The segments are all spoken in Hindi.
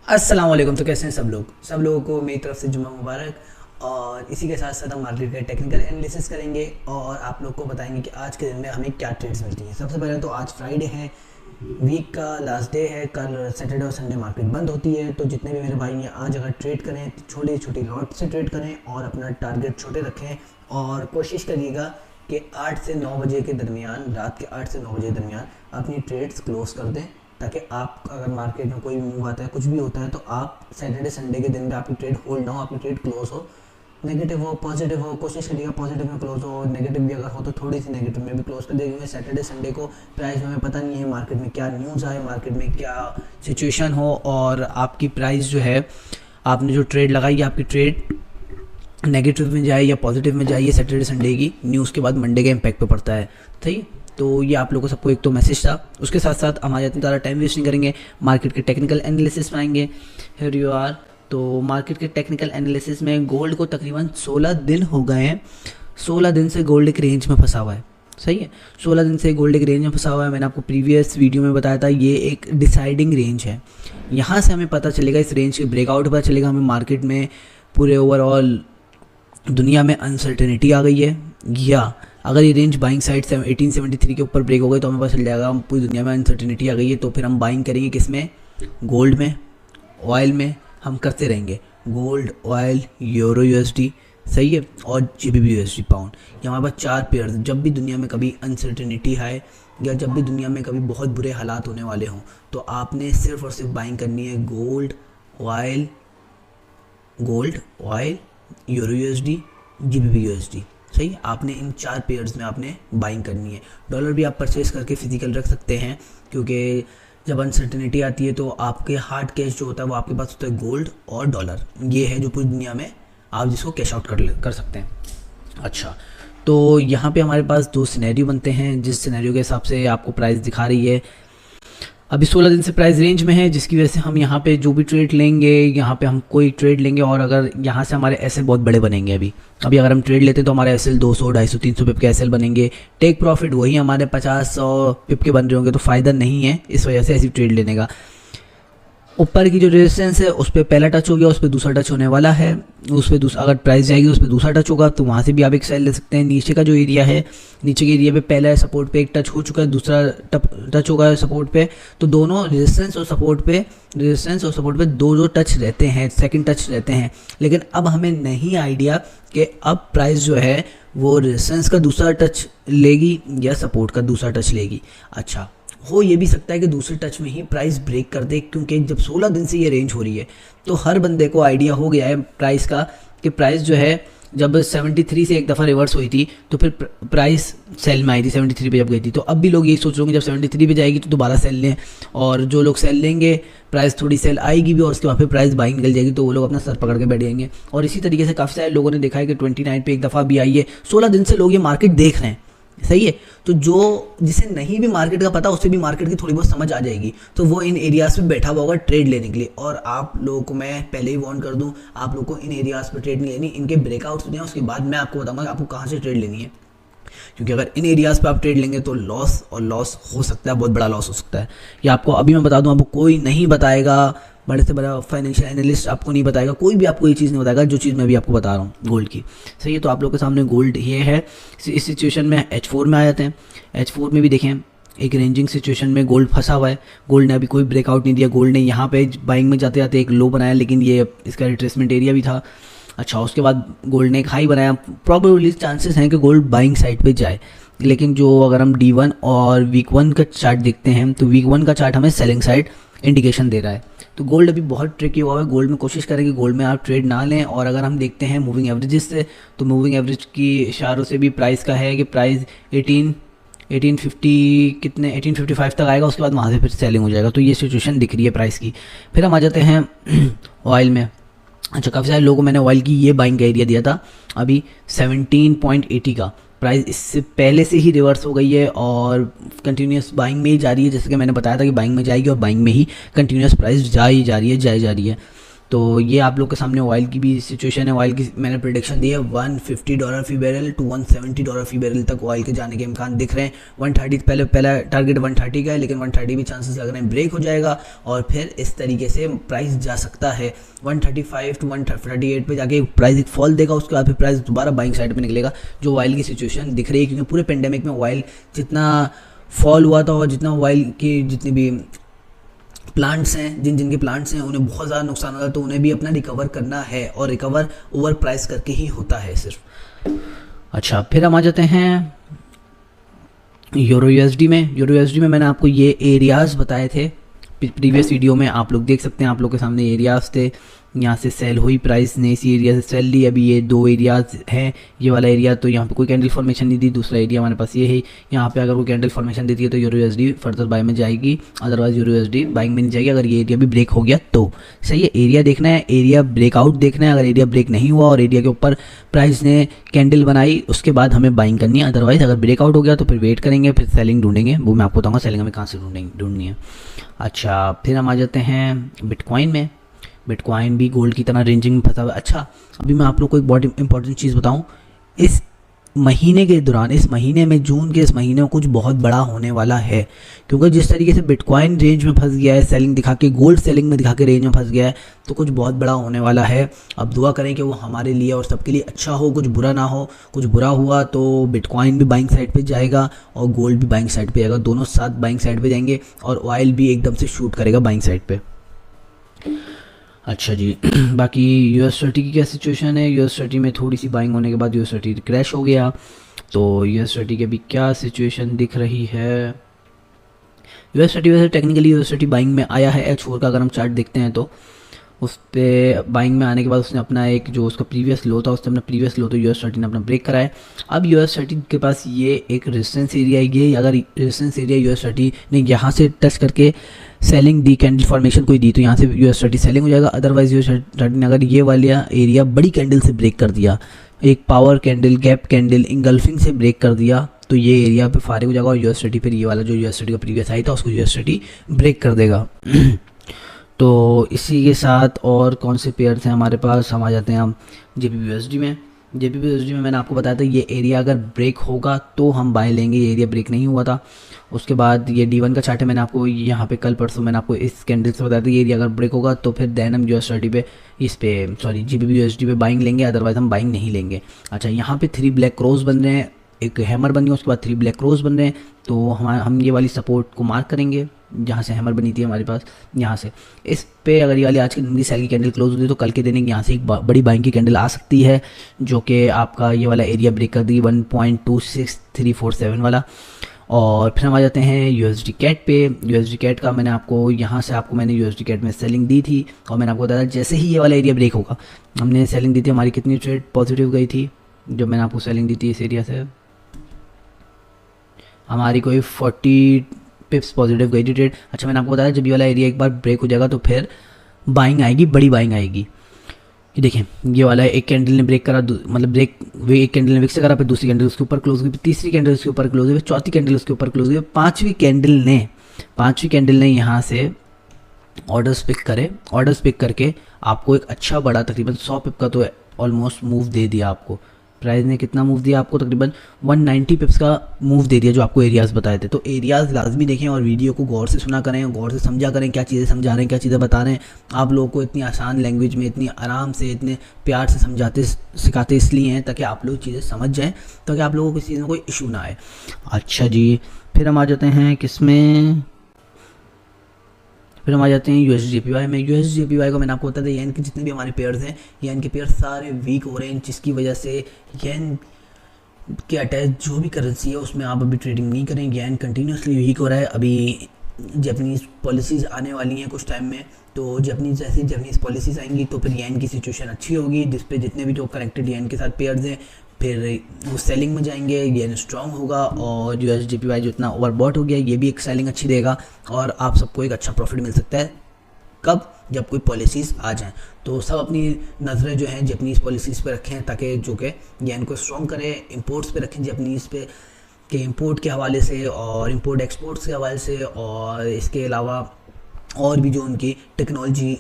अस्सलाम वालेकुम। तो कैसे हैं सब लोगों को मेरी तरफ से जुम्मा मुबारक। और इसी के साथ साथ हम मार्केट का टेक्निकल एनालिसिस करेंगे और आप लोग को बताएंगे कि आज के दिन में हमें क्या ट्रेड्स मिलती हैं। सबसे पहले तो आज फ्राइडे है, वीक का लास्ट डे है। कल सैटरडे और संडे मार्केट बंद होती है, तो जितने भी मेरे भाई हैं आज अगर ट्रेड करें तो छोटी छोटी लॉट से ट्रेड करें और अपना टारगेट छोटे रखें और कोशिश करिएगा कि 8 से 9 बजे के दरमियान, रात के 8 से 9 बजे के दरमियान अपनी ट्रेड्स क्लोज कर दें, ताकि आप अगर मार्केट में कोई मूव आता है, कुछ भी होता है, तो आप सैटरडे संडे के दिन में आपकी ट्रेड होल्ड ना हो, आपकी ट्रेड क्लोज हो। नेगेटिव हो पॉजिटिव हो, कोशिश करिएगा पॉजिटिव में क्लोज हो। नेगेटिव भी अगर हो तो थोड़ी सी नेगेटिव में भी क्लोज कर देंगे। सैटरडे संडे को प्राइस हमें पता नहीं है मार्केट में क्या न्यूज़ आए, मार्केट में क्या सिचुएशन हो, और आपकी प्राइस जो है, आपने जो ट्रेड लगाई है, आपकी ट्रेड नेगेटिव में जाए या पॉजिटिव में जाए, ये सैटरडे संडे की न्यूज़ के बाद मंडे के इम्पैक्ट पे पड़ता है। ठीक, तो ये आप लोगों को सबको एक तो मैसेज था। उसके साथ साथ हमारे इतना ज़्यादा टाइम वेस्ट नहीं करेंगे, मार्केट के टेक्निकल एनालिसिस में आएंगे। Here you are. तो मार्केट के टेक्निकल एनालिसिस में गोल्ड को तकरीबन 16 दिन हो गए हैं। 16 दिन से गोल्ड एक रेंज में फंसा हुआ है। सही है, 16 दिन से गोल्ड एक रेंज में फंसा हुआ है। मैंने आपको प्रीवियस वीडियो में बताया था, ये एक डिसाइडिंग रेंज है। यहाँ से हमें पता चलेगा, इस रेंज के ब्रेकआउट पता चलेगा हमें मार्केट में पूरे ओवरऑल दुनिया में अनसर्टेनिटी आ गई है, या अगर ये रेंज बाइंग साइड से 1873 के ऊपर ब्रेक हो गई तो हमें पता चल जाएगा हम पूरी दुनिया में अनसर्टेनिटी आ गई है। तो फिर हम बाइंग करेंगे किस में? गोल्ड में, ऑयल में। हम करते रहेंगे गोल्ड, ऑयल, यूरो यूएसडी, सही है, और जीबीपी यूएसडी पाउंड। ये हमारे पास 4 पेयर। जब भी दुनिया में कभी अनसर्टेनिटी है या जब भी दुनिया में कभी बहुत बुरे हालात होने वाले हों, तो आपने सिर्फ और सिर्फ बाइंग करनी है gold, oil, euro USD, GBP USD. सही, आपने इन 4 पेयर्स में आपने बाइंग करनी है। डॉलर भी आप परचेज करके फिजिकल रख सकते हैं, क्योंकि जब अनसर्टेनिटी आती है तो आपके हार्ड कैश जो होता है वो आपके पास होता है गोल्ड और डॉलर। ये है जो पूरी दुनिया में आप जिसको कैश आउट कर सकते हैं। अच्छा, तो यहाँ पे हमारे पास 2 सिनेरियो बनते हैं, जिस सिनेरियो के हिसाब से आपको प्राइस दिखा रही है। अभी 16 दिन से प्राइस रेंज में है, जिसकी वजह से हम यहाँ पे जो भी ट्रेड लेंगे, यहाँ पे हम कोई ट्रेड लेंगे और अगर यहाँ से हमारे एसएल बहुत बड़े बनेंगे। अभी अगर हम ट्रेड लेते हैं तो हमारे एसएल 200, 250, 300 पिप के एसएल बनेंगे। टेक प्रॉफिट वही हमारे 50-100 पिप के बन रहे होंगे, तो फ़ायदा नहीं है इस वजह से ऐसी ट्रेड लेने का। ऊपर की जो रेजिस्टेंस है उस पर पहला टच हो गया, उस पर दूसरा टच होने वाला है, उस पर अगर प्राइस जाएगी उस पर दूसरा टच होगा, तो वहाँ से भी आप एक सेल ले सकते हैं। नीचे का जो एरिया है, नीचे के एरिया पे पहला सपोर्ट पे एक टच हो चुका है, दूसरा टच होगा सपोर्ट पे। तो दोनों रेजिस्टेंस और सपोर्ट पे दो टच रहते हैं, सेकंड टच रहते हैं। लेकिन अब हमें नहीं आइडिया कि अब प्राइस जो है वो रेजिस्टेंस का दूसरा टच लेगी या सपोर्ट का दूसरा टच लेगी। अच्छा, हो ये भी सकता है कि दूसरे टच में ही प्राइस ब्रेक कर दे, क्योंकि जब 16 दिन से ये रेंज हो रही है तो हर बंदे को आइडिया हो गया है प्राइस का कि प्राइस जो है जब 73 से एक दफ़ा रिवर्स हुई थी तो फिर प्राइस सेल में आई थी 73 पे जब गई थी। तो अब भी लोग यही सोच रहे होंगे जब 73 पे जाएगी तो दोबारा सेल लें, और जो लोग सेल लेंगे प्राइस थोड़ी सेल आएगी भी और उसके बाद फिर प्राइस बाइंग निकल जाएगी, तो वो लोग अपना सर पकड़ के बैठ जाएंगे। और इसी तरीके से काफ़ी सारे लोगों ने देखा है कि 29 पे एक दफ़ा भी आई है। 16 दिन से लोग ये मार्केट देख रहे हैं, सही है। तो जिसे नहीं भी मार्केट का पता, उससे भी मार्केट की थोड़ी बहुत समझ आ जाएगी, तो वो इन एरियाज़ पे बैठा हुआ होगा ट्रेड लेने के लिए। और आप लोगों को मैं पहले ही वार्न कर दूं, आप लोगों को इन एरियाज़ पे ट्रेड नहीं लेनी, इनके ब्रेकआउट्स होते हैं, उसके बाद मैं आपको बताऊंगा कि आपको कहाँ से ट्रेड लेनी है। क्योंकि अगर इन एरियाज़ पे आप ट्रेड लेंगे तो लॉस हो सकता है, बहुत बड़ा लॉस हो सकता है। या आपको अभी मैं बता दूँ, आपको कोई नहीं बताएगा, बड़े से बड़ा फाइनेंशियल एनालिस्ट आपको नहीं बताएगा, कोई भी आपको ये चीज़ नहीं बताएगा जो चीज़ मैं भी आपको बता रहा हूँ गोल्ड की। सही है, तो आप लोग के सामने गोल्ड ये है। इस सिचुएशन में H4 में आ जाते हैं। H4 में भी देखें एक रेंजिंग सिचुएशन में गोल्ड फंसा हुआ है। गोल्ड ने अभी कोई ब्रेकआउट नहीं दिया। गोल्ड ने यहाँ पे बाइंग में जाते जाते एक लो बनाया, लेकिन ये इसका रिट्रेसमेंट एरिया भी था। अच्छा, उसके बाद गोल्ड ने एक हाई बनाया। प्रॉबेबली चांसेस हैं कि गोल्ड बाइंग साइड पे जाए, लेकिन जो अगर हम D1 और वीक 1 का चार्ट देखते हैं तो वीक 1 का चार्ट हमें सेलिंग साइड इंडिकेशन दे रहा है। तो गोल्ड अभी बहुत ट्रिकी हुआ है। गोल्ड में कोशिश करेंगे गोल्ड में आप ट्रेड ना लें। और अगर हम देखते हैं मूविंग एवरेजेस से, तो मूविंग एवरेज की इशारों से भी प्राइस का है कि प्राइस 1855 तक आएगा, उसके बाद वहाँ से फिर सेलिंग हो जाएगा। तो ये सिचुएशन दिख रही है प्राइस की। फिर हम आ जाते हैं ऑयल में। अच्छा, काफ़ी सारे लोगों को मैंने ऑयल की ये बाइंग का एरिया दिया था अभी 17.80 का। प्राइस इससे पहले से ही रिवर्स हो गई है और कंटिन्यूस बाइंग में ही जा रही है। जैसे कि मैंने बताया था कि बाइंग में जाएगी और बाइंग में ही कंटिन्यूस प्राइस जा रही है। तो ये आप लोग के सामने ऑयल की भी सिचुएशन है। ऑयल की मैंने प्रेडिक्शन दी है $150 फी बैरल टू $170 फी बैरल तक ऑयल के जाने के इम्कान दिख रहे हैं। 130 पहला टारगेट 130 का है, लेकिन 130 भी चांसेस लग रहे हैं ब्रेक हो जाएगा और फिर इस तरीके से प्राइस जा सकता है 135 टू 138 पे जाके प्राइस एक फॉल देगा, उसके बाद फिर प्राइस दोबारा बाइंग साइड पे निकलेगा। जो ऑयल की सिचुएशन दिख रही है, क्योंकि पूरे पेंडेमिक में ऑयल जितना फॉल हुआ था और जितना ऑयल की जितनी भी प्लांट्स हैं, जिनके प्लांट्स हैं उन्हें बहुत ज़्यादा नुकसान होता है, तो उन्हें भी अपना रिकवर करना है और रिकवर ओवर प्राइस करके ही होता है सिर्फ। अच्छा, फिर हम आ जाते हैं यूरो यूएसडी में। यूरो यूएसडी में मैंने आपको ये एरियाज़ बताए थे प्रीवियस वीडियो में, आप लोग देख सकते हैं, आप लोग के सामने एरियाज़ थे। यहाँ से सेल हुई प्राइस ने, इसी एरिया से सेल ली। अभी ये 2 एरियाज हैं, ये वाला एरिया तो यहाँ पे कोई कैंडल फॉर्मेशन नहीं दी, दूसरा एरिया हमारे पास ये है। यहाँ पे अगर कोई कैंडल फॉर्मेशन देती है तो यूरो यूएसडी फर्दर बाय में जाएगी, अदरवाइज यूरो यूएसडी बाइंग में नहीं जाएगी अगर ये एरिया भी ब्रेक हो गया तो। सही है, एरिया देखना है, एरिया ब्रेकआउट देखना है। अगर एरिया ब्रेक नहीं हुआ और एरिया के ऊपर प्राइस ने कैंडल बनाई, उसके बाद हमें बाइंग करनी है। अदरवाइज अगर ब्रेकआउट हो गया तो फिर वेट करेंगे, फिर सेलिंग ढूंढेंगे। वो मैं आपको बताऊँगा सेलिंग हमें कहाँ से ढूंढनी है। अच्छा, फिर हम आ जाते हैं बिटकॉइन में। बिटकॉइन भी गोल्ड की तरह रेंजिंग में फंसा हुआ है। अच्छा, अभी मैं आप लोग को एक बहुत इंपॉर्टेंट चीज़ बताऊं, इस महीने के दौरान, इस महीने में, जून के इस महीने में कुछ बहुत बड़ा होने वाला है, क्योंकि जिस तरीके से बिटकॉइन रेंज में फंस गया है, सेलिंग दिखा के, गोल्ड सेलिंग में दिखा के रेंज में फंस गया है, तो कुछ बहुत बड़ा होने वाला है। अब दुआ करें कि वो हमारे लिए और सबके लिए अच्छा हो, कुछ बुरा ना हो। कुछ बुरा हुआ तो बिटकॉइन भी बाइंग साइड पे जाएगा और गोल्ड भी बाइंग साइड पे जाएगा, दोनों साथ बाइंग साइड पे जाएंगे और ऑयल भी एकदम से शूट करेगा बाइंग साइड पे। अच्छा जी, बाकी यूएसडी की क्या सिचुएशन है? यूएसडी में थोड़ी सी बाइंग होने के बाद यूएसडी क्रैश हो गया, तो यूएसडी की अभी क्या सिचुएशन दिख रही है? यूएसडी वैसे टेक्निकली यूएसडी बाइंग में आया है। H4 का अगर हम चार्ट देखते हैं तो उस पर बाइंग में आने के बाद उसने अपना एक जो उसका प्रीवियस लो था, उसने अपना प्रीवियस लो तो यूएसडी ने अपना ब्रेक करा है। अब यूएसडी के पास ये एक रेजिस्टेंस एरिया है, ये अगर रेजिस्टेंस एरिया यूएसडी ने यहाँ से टच करके सेलिंग दी, कैंडल फॉर्मेशन कोई दी, तो यहाँ से यूएसडी सेलिंग हो जाएगा। अदरवाइज यूएसडी ने अगर ये वाला एरिया बड़ी कैंडल से ब्रेक कर दिया, एक power candle, gap candle, engulfing से ब्रेक कर दिया, तो ये एरिया पे फारिग हो जाएगा और यूएसडी फिर ये वाला जो यूएसडी का प्रीवियस हाई था उसको यूएसडी ब्रेक कर देगा। तो इसी के साथ और कौन से पेयर्स हैं हमारे पास? हम आ जाते हैं हम जेपीयूएसडी में। जेपीयूएसडी में मैंने आपको बताया था ये एरिया अगर ब्रेक होगा तो हम बाय लेंगे, ये एरिया ब्रेक नहीं हुआ था। उसके बाद ये D1 का चार्ट है, मैंने आपको यहाँ पे कल परसों मैंने आपको इस कैंडल से बताया था ये एरिया अगर ब्रेक होगा तो फिर देन हम यूएसडी पे जेपीयूएसडी पे बाइंग लेंगे, अदरवाइज हम बाइंग नहीं लेंगे। अच्छा, यहाँ पे 3 ब्लैक क्रॉस बन रहे हैं, एक हैमर बन गया, उसके बाद 3 ब्लैक क्रॉस बन रहे हैं, तो हम ये वाली सपोर्ट को मार्क करेंगे जहाँ से हैमर बनी थी हमारे पास, यहाँ से इस पे अगर ये वाली आज की दिन की सेल की कैंडल क्लोज होती है तो कल के दिन यहाँ से एक बड़ी बाइंग की कैंडल आ सकती है, जो कि आपका ये वाला एरिया ब्रेक कर दी 1.26347 वाला। और फिर हम आ जाते हैं यूएसडी कैट पे। यूएसडी कैट का मैंने आपको यहाँ से मैंने यूएसडी कैट में सेलिंग दी थी और मैंने आपको बताया जैसे ही ये वाला एरिया ब्रेक होगा, हमने सेलिंग दी थी, हमारी कितनी ट्रेड पॉजिटिव गई थी, जो मैंने आपको सेलिंग दी थी इस एरिया से हमारी कोई 40 पिप्स पॉजिटिव गई थी ट्रेड। अच्छा, मैंने आपको बताया जब ये वाला एरिया एक बार ब्रेक हो जाएगा तो फिर बाइंग आएगी, बड़ी बाइंग आएगी। ये देखें, ये वाला एक कैंडल ने ब्रेक करा, मतलब ब्रेक एक कैंडल ने विक्स करा, फिर दूसरी कैंडल उसके ऊपर क्लोज हुई, फिर तीसरी कैंडल उसके ऊपर क्लोज हुई, चौथी कैंडल उसके ऊपर क्लोज हुई, पांचवी कैंडल ने यहाँ से ऑर्डर्स पिक करके आपको एक अच्छा बड़ा तकरीबन 100 पिप का तो ऑलमोस्ट मूव दे दिया आपको। प्राइस ने कितना मूव दिया आपको? तकरीबन 190 पिप्स का मूव दे दिया, जो आपको एरियाज़ बताए थे। तो एरियाज़ लाजमी देखें और वीडियो को गौर से सुना करें, गौर से समझा करें, क्या चीज़ें समझा रहे हैं, क्या चीज़ें बता रहे हैं। आप लोगों को इतनी आसान लैंग्वेज में, इतनी आराम से, इतने प्यार से समझाते सिखाते इसलिए हैं ताकि आप लोग चीज़ें समझ जाएँ, ताकि आप लोगों को किसी चीज़ में कोई इशू ना आए। अच्छा जी, फिर हम आ जाते हैं किसमें? फिर हम आ जाते हैं यूएसडीजेपीवाई में। यूएसडीजेपीवाई को मैंने आपको बताया था येन के जितने भी हमारे पेयर्स हैं, येन के पेयर्स सारे वीक हो रहे हैं, जिसकी वजह से येन के अटैच जो भी करेंसी है उसमें आप अभी ट्रेडिंग नहीं करें। येन कंटिन्यूसली वीक हो रहा है। अभी जापानीज़ पॉलिसीज़ आने वाली हैं कुछ टाइम में, तो जैसे जापानीज़ पॉलिसीज़ आएंगी तो फिर येन की सिचुएशन अच्छी होगी, जिसपे जितने भी जो कनेक्टेड येन के साथ पेयर्स हैं फिर वो सेलिंग में जाएंगे, येन स्ट्रॉन्ग होगा और यूएसडीजेपीवाई जो इतना ओवरबॉट हो गया ये भी एक सेलिंग अच्छी देगा और आप सबको एक अच्छा प्रॉफिट मिल सकता है। कब? जब कोई पॉलिसीज़ आ जाएं। तो सब अपनी नज़रें जो हैं जापानीज़ पॉलिसीज़ पे रखें, ताकि जो कि येन को स्ट्रॉन्ग करें। इंपोर्ट्स पे रखें जापानीज़ पे, कि इंपोर्ट के हवाले से और इंपोर्ट एक्सपोर्ट्स के हवाले से, और इसके अलावा और भी जो उनकी टेक्नोलॉजी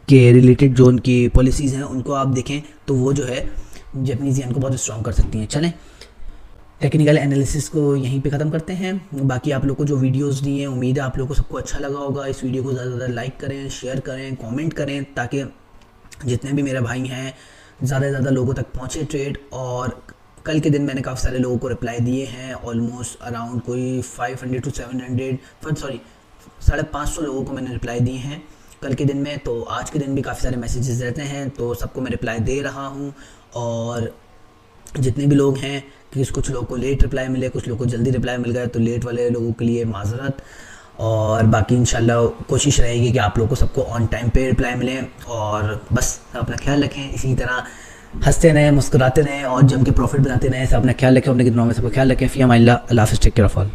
के रिलेटेड जो उनकी पॉलिसीज़ हैं उनको आप देखें तो वो जो है जैपनीज़ येन को बहुत स्ट्रॉन्ग कर सकती हैं। चलें, टेक्निकल एनालिसिस को यहीं पे ख़त्म करते हैं। बाकी आप लोग को जो वीडियोस दी हैं, उम्मीद है आप लोगों को सबको अच्छा लगा होगा। इस वीडियो को ज़्यादा से ज़्यादा लाइक करें, शेयर करें, कमेंट करें, ताकि जितने भी मेरे भाई हैं ज़्यादा से ज़्यादा लोगों तक पहुँचे ट्रेड। और कल के दिन मैंने काफ़ी सारे लोगों को रिप्लाई दिए हैं, ऑलमोस्ट अराउंड कोई 500 to 700 सॉरी 550 लोगों को मैंने रिप्लाई दिए हैं कल के दिन में। तो आज के दिन भी काफ़ी सारे मैसेजेस रहते हैं, तो सबको मैं रिप्लाई दे रहा हूँ। और जितने भी लोग हैं कि कुछ लोगों को लेट रिप्लाई मिले, कुछ लोगों को जल्दी रिप्लाई मिल गया, तो लेट वाले लोगों के लिए माजरत। और बाकी इंशाल्लाह कोशिश रहेगी कि आप लोगों को सबको ऑन टाइम पे रिप्लाई मिले। और बस अपना ख्याल रखें, इसी तरह हंसते रहें, मुस्कुराते रहें और जम के प्रॉफिट बनाते रहें। सब अपना ख्याल रखें, अपने दिनों में सबका ख्याल रखें। फ़ी अमान अल्लाह, टेक केयर ऑफ ऑल।